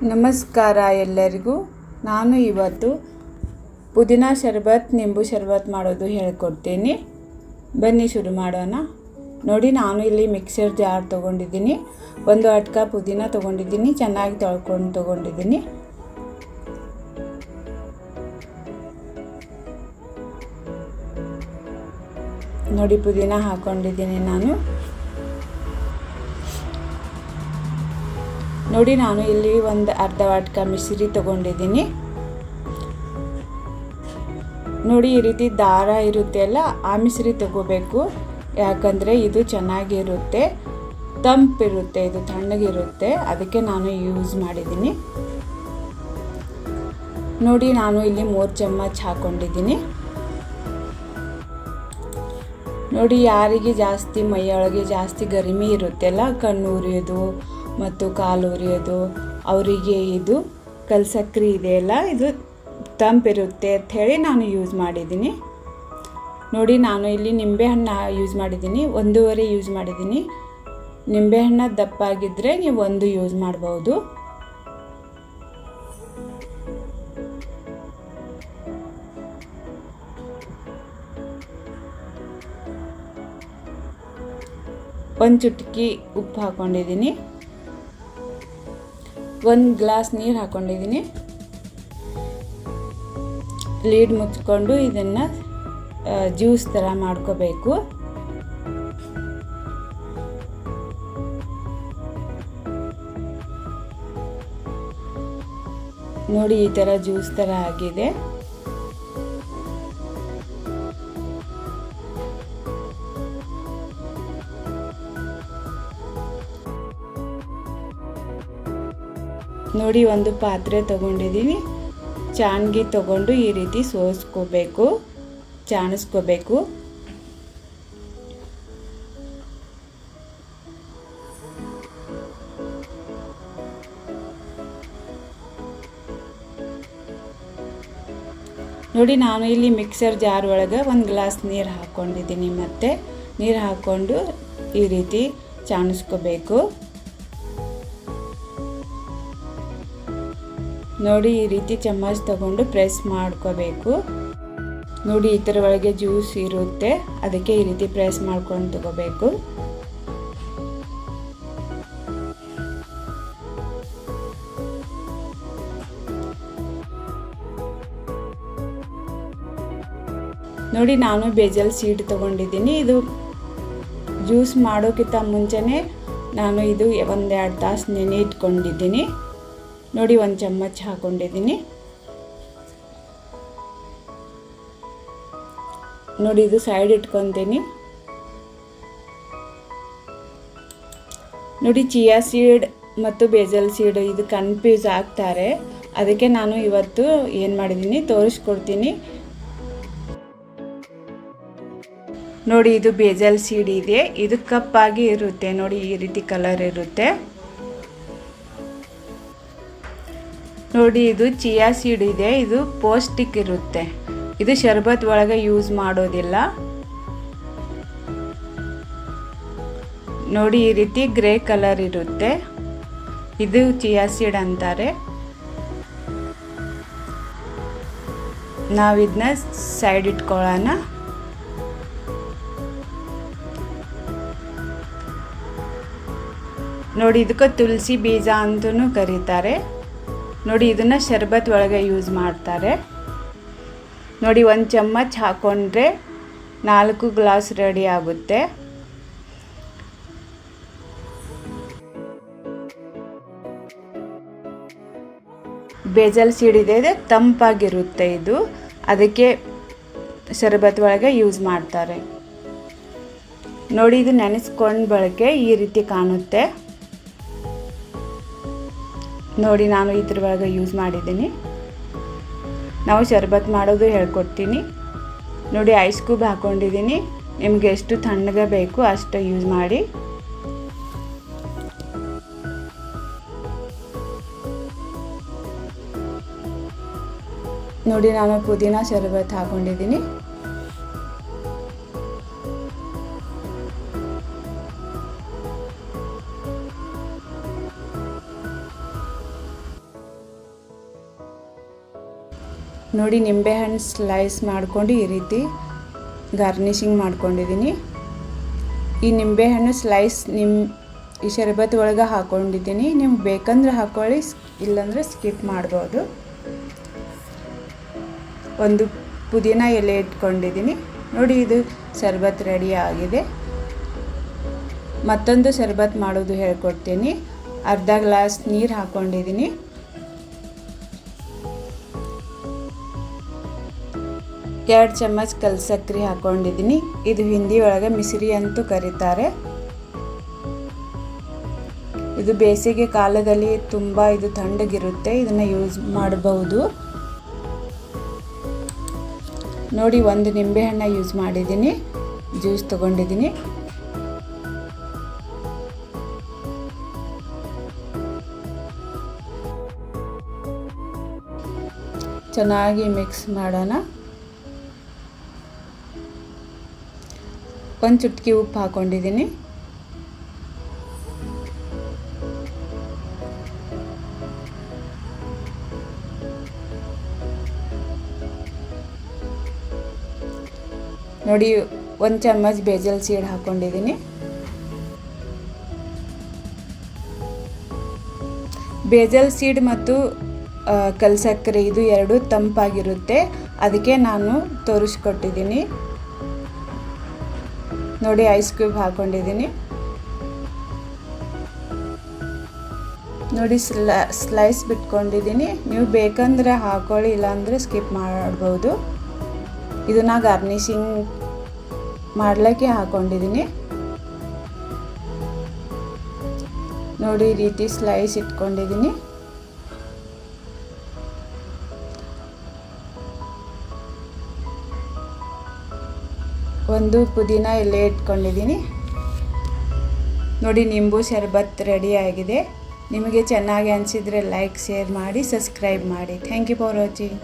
ನಮಸ್ಕಾರ ಎಲ್ಲರಿಗೂ. ನಾನು ಇವತ್ತು ಪುದೀನ ಶರ್ಬತ್ ನಿಂಬು ಶರ್ಬತ್ ಮಾಡೋದು ಹೇಳ್ಕೊಡ್ತೀನಿ. ಬನ್ನಿ ಶುರು ಮಾಡೋಣ. ನೋಡಿ, ನಾನು ಇಲ್ಲಿ ಮಿಕ್ಸರ್ ಜಾರ್ ತೊಗೊಂಡಿದ್ದೀನಿ. 1 ಅಟ್ಕ ಪುದೀನ ತೊಗೊಂಡಿದ್ದೀನಿ. ಚೆನ್ನಾಗಿ ತೊಳ್ಕೊಂಡು ತೊಗೊಂಡಿದ್ದೀನಿ. ನೋಡಿ, ಪುದೀನ ಹಾಕ್ಕೊಂಡಿದ್ದೀನಿ ನಾನು. ನೋಡಿ, ನಾನು ಇಲ್ಲಿ ಒಂದು ಅರ್ಧ ವಾಟ್ಕ ಮಿಶ್ರಿ ತೊಗೊಂಡಿದ್ದೀನಿ. ನೋಡಿ, ಈ ರೀತಿ ದಾರ ಇರುತ್ತೆ ಅಲ್ಲ, ಆ ಮಿಶ್ರಿ ತಗೋಬೇಕು. ಯಾಕಂದರೆ ಇದು ಚೆನ್ನಾಗಿರುತ್ತೆ, ತಂಪಿರುತ್ತೆ, ಇದು ತಣ್ಣಗಿರುತ್ತೆ, ಅದಕ್ಕೆ ನಾನು ಯೂಸ್ ಮಾಡಿದ್ದೀನಿ. ನೋಡಿ, ನಾನು ಇಲ್ಲಿ 3 ಚಮಚ ಹಾಕ್ಕೊಂಡಿದ್ದೀನಿ. ನೋಡಿ, ಯಾರಿಗೆ ಜಾಸ್ತಿ ಮೈಯೊಳಗೆ ಜಾಸ್ತಿ ಗರಿಮಿ ಇರುತ್ತೆಲ್ಲ, ಕಣ್ಣು ಉರಿಯೋದು ಮತ್ತು ಕಾಲು ಉರಿಯೋದು, ಅವರಿಗೆ ಇದು ಕಲ್ಸಕ್ರಿ ಇದೆಯಲ್ಲ, ಇದು ತಂಪಿರುತ್ತೆ ಅಂತ ಹೇಳಿ ನಾನು ಯೂಸ್ ಮಾಡಿದ್ದೀನಿ. ನೋಡಿ, ನಾನು ಇಲ್ಲಿ ನಿಂಬೆಹಣ್ಣು ಯೂಸ್ ಮಾಡಿದ್ದೀನಿ. 1.5 ಯೂಸ್ ಮಾಡಿದ್ದೀನಿ. ನಿಂಬೆಹಣ್ಣು ದಪ್ಪಾಗಿದ್ದರೆ ನೀವು 1 ಯೂಸ್ ಮಾಡ್ಬೋದು. ಒಂದು ಚುಟುಕಿ ಉಪ್ಪು ಹಾಕ್ಕೊಂಡಿದ್ದೀನಿ. 1 ಗ್ಲಾಸ್ ನೀರು ಹಾಕ್ಕೊಂಡಿದ್ದೀನಿ. ಲೀಡ್ ಮುಚ್ಕೊಂಡು ಇದನ್ನು ಜ್ಯೂಸ್ ಥರ ಮಾಡ್ಕೋಬೇಕು. ನೋಡಿ, ಈ ಥರ ಜ್ಯೂಸ್ ಥರ ಆಗಿದೆ. ನೋಡಿ, ಒಂದು ಪಾತ್ರೆ ತೊಗೊಂಡಿದ್ದೀನಿ. ಚಾಣ್ಗಿ ತೊಗೊಂಡು ಈ ರೀತಿ ಚಾಣಿಸ್ಕೋಬೇಕು. ನೋಡಿ, ನಾನು ಇಲ್ಲಿ ಮಿಕ್ಸರ್ ಜಾರ್ ಒಳಗೆ 1 ಗ್ಲಾಸ್ ನೀರು ಹಾಕ್ಕೊಂಡಿದ್ದೀನಿ. ಮತ್ತು ನೀರು ಹಾಕ್ಕೊಂಡು ಈ ರೀತಿ ಚಾಣಿಸ್ಕೋಬೇಕು. ನೋಡಿ, ಈ ರೀತಿ ಚಮಚ ತಗೊಂಡು ಪ್ರೆಸ್ ಮಾಡ್ಕೋಬೇಕು. ನೋಡಿ, ಇದರ ಒಳಗೆ ಜ್ಯೂಸ್ ಇರುತ್ತೆ, ಅದಕ್ಕೆ ಈ ರೀತಿ ಪ್ರೆಸ್ ಮಾಡ್ಕೊಂಡು ತಗೋಬೇಕು. ನೋಡಿ, ನಾನು ಬೇಜಲ್ ಸೀಡ್ ತೊಗೊಂಡಿದ್ದೀನಿ. ಇದು ಜ್ಯೂಸ್ ಮಾಡೋಕ್ಕಿಂತ ಮುಂಚೆನೇ ನಾನು ಇದು 1-2 ತಾಸು ನೆನೆ ಇಟ್ಕೊಂಡಿದ್ದೀನಿ. ನೋಡಿ, 1 ಚಮಚ ಹಾಕ್ಕೊಂಡಿದ್ದೀನಿ. ನೋಡಿ, ಇದು ಸೈಡ್ ಇಟ್ಕೊತೀನಿ. ನೋಡಿ, ಚಿಯಾ ಸೀಡ್ ಮತ್ತು ಬೇಜಲ್ ಸೀಡ್ ಇದು ಕನ್ಫ್ಯೂಸ್ ಆಗ್ತಾರೆ, ಅದಕ್ಕೆ ನಾನು ಇವತ್ತು ಏನು ಮಾಡಿದ್ದೀನಿ ತೋರಿಸ್ಕೊಡ್ತೀನಿ. ನೋಡಿ, ಇದು ಬೇಜಲ್ ಸೀಡ್ ಇದೆ. ಇದು ಕಪ್ಪಾಗಿ ಇರುತ್ತೆ. ನೋಡಿ, ಈ ರೀತಿ ಕಲರ್ ಇರುತ್ತೆ. ನೋಡಿ, ಇದು ಚಿಯಾ ಸೀಡ್ ಇದೆ. ಇದು ಪೌಷ್ಟಿಕ ಇರುತ್ತೆ. ಇದು ಶರ್ಬತ್ ಒಳಗೆ ಯೂಸ್ ಮಾಡೋದಿಲ್ಲ. ನೋಡಿ, ಈ ರೀತಿ ಗ್ರೇ ಕಲರ್ ಇರುತ್ತೆ. ಇದು ಚಿಯಾ ಸೀಡ್ ಅಂತಾರೆ. ನಾವು ಇದನ್ನ ಸೈಡ್ ಇಟ್ಕೊಳ್ಳೋಣ. ನೋಡಿ, ಇದಕ್ಕೆ ತುಳಸಿ ಬೀಜ ಅಂತಲೂ ಕರೀತಾರೆ. ನೋಡಿ, ಇದನ್ನು ಶರ್ಬತ್ ಒಳಗೆ ಯೂಸ್ ಮಾಡ್ತಾರೆ. ನೋಡಿ, 1 ಚಮಚ ಹಾಕ್ಕೊಂಡ್ರೆ 4 ಗ್ಲಾಸ್ ರೆಡಿ ಆಗುತ್ತೆ. ಬೇಜಲ್ ಸೀಡ್ ಇದೆ, ತಂಪಾಗಿರುತ್ತೆ ಇದು, ಅದಕ್ಕೆ ಶರ್ಬತ್ ಒಳಗೆ ಯೂಸ್ ಮಾಡ್ತಾರೆ. ನೋಡಿ, ಇದು ನೆನೆಸ್ಕೊಂಡು ಬಳಕೆ ಈ ರೀತಿ ಕಾಣುತ್ತೆ. ನೋಡಿ, ನಾನು ಇದ್ರ ಒಳಗೆ ಯೂಸ್ ಮಾಡಿದ್ದೀನಿ. ನಾವು ಶರ್ಬತ್ ಮಾಡೋದು ಹೇಳ್ಕೊಡ್ತೀನಿ. ನೋಡಿ, ಐಸ್ ಕ್ಯೂಬ್ ಹಾಕ್ಕೊಂಡಿದ್ದೀನಿ. ನಿಮಗೆ ಎಷ್ಟು ತಣ್ಣಗೆ ಬೇಕು ಅಷ್ಟು ಯೂಸ್ ಮಾಡಿ. ನೋಡಿ, ನಾನು ಪುದೀನ ಶರ್ಬತ್ ಹಾಕ್ಕೊಂಡಿದ್ದೀನಿ. ನೋಡಿ ನಿಂಬೆಹಣ್ಣು ಸ್ಲೈಸ್ ಮಾಡ್ಕೊಂಡು ಈ ರೀತಿ ಗಾರ್ನಿಷಿಂಗ್ ಮಾಡ್ಕೊಂಡಿದ್ದೀನಿ. ಈ ನಿಂಬೆಹಣ್ಣು ಸ್ಲೈಸ್ ಈ ಶರಬತ್ ಒಳಗೆ ಹಾಕ್ಕೊಂಡಿದ್ದೀನಿ. ನಿಮ್ಗೆ ಬೇಕಂದ್ರೆ ಹಾಕ್ಕೊಳ್ಳಿ, ಇಲ್ಲಾಂದರೆ ಸ್ಕಿಪ್ ಮಾಡ್ಬೋದು. ಒಂದು ಪುದೀನ ಎಲೆ ಇಟ್ಕೊಂಡಿದ್ದೀನಿ. ನೋಡಿ ಇದು ಶರಬತ್ ರೆಡಿ ಆಗಿದೆ. ಮತ್ತೊಂದು ಶರಬತ್ ಮಾಡೋದು ಹೇಳ್ಕೊಡ್ತೀನಿ. ಅರ್ಧ ಗ್ಲಾಸ್ ನೀರು ಹಾಕ್ಕೊಂಡಿದ್ದೀನಿ. ಎರಡು ಚಮಚ ಕಲ್ಸಕ್ರೆ ಹಾಕ್ಕೊಂಡಿದ್ದೀನಿ. ಇದು ಹಿಂದಿ ಒಳಗೆ ಮಿಶ್ರಿ ಅಂತೂ ಕರೀತಾರೆ. ಇದು ಬೇಸಿಗೆ ಕಾಲದಲ್ಲಿ ತುಂಬ ಇದು ತಣ್ಣಗಿರುತ್ತೆ, ಇದನ್ನು ಯೂಸ್ ಮಾಡಬಹುದು. ನೋಡಿ ಒಂದು ನಿಂಬೆಹಣ್ಣ ಯೂಸ್ ಮಾಡಿದ್ದೀನಿ, ಜ್ಯೂಸ್ ತೊಗೊಂಡಿದ್ದೀನಿ. ಚೆನ್ನಾಗಿ ಮಿಕ್ಸ್ ಮಾಡೋಣ. ಒಂದು ಚುಟುಕಿ ಉಪ್ಪು ಹಾಕ್ಕೊಂಡಿದ್ದೀನಿ. ನೋಡಿ ಒಂದು ಚಮಚ ಬೇಜಲ್ ಸೀಡ್ ಹಾಕ್ಕೊಂಡಿದ್ದೀನಿ. ಬೇಜಲ್ ಸೀಡ್ ಮತ್ತು ಕಲ್ಸಕ್ಕರೆ ಇದು ಎರಡು ತಂಪಾಗಿರುತ್ತೆ, ಅದಕ್ಕೆ ನಾನು ತೋರಿಸ್ಕೊಟ್ಟಿದ್ದೀನಿ. ನೋಡಿ ಐಸ್ ಕ್ಯೂಬ್ ಹಾಕ್ಕೊಂಡಿದ್ದೀನಿ. ನೋಡಿ ಸ್ಲೈಸ್ ಬಿಟ್ಕೊಂಡಿದ್ದೀನಿ. ನೀವು ಬೇಕಂದ್ರೆ ಹಾಕ್ಕೊಳ್ಳಿ, ಇಲ್ಲಾಂದರೆ ಸ್ಕಿಪ್ ಮಾಡ್ಬೋದು. ಇದನ್ನು ಗಾರ್ನಿಷಿಂಗ್ ಮಾಡಲಿಕ್ಕೆ ಹಾಕ್ಕೊಂಡಿದ್ದೀನಿ. ನೋಡಿ ಈ ರೀತಿ ಸ್ಲೈಸ್ ಇಟ್ಕೊಂಡಿದ್ದೀನಿ. ಒಂದು ಪುದೀನ ಎಲೆ ಇಟ್ಕೊಂಡಿದ್ದೀನಿ. ನೋಡಿ ನಿಂಬು ಶರಬತ್ ರೆಡಿ ಆಗಿದೆ. ನಿಮಗೆ ಚೆನ್ನಾಗಿ ಅನಿಸಿದರೆ ಲೈಕ್, ಶೇರ್ ಮಾಡಿ, ಸಬ್ಸ್ಕ್ರೈಬ್ ಮಾಡಿ. Thank you for watching.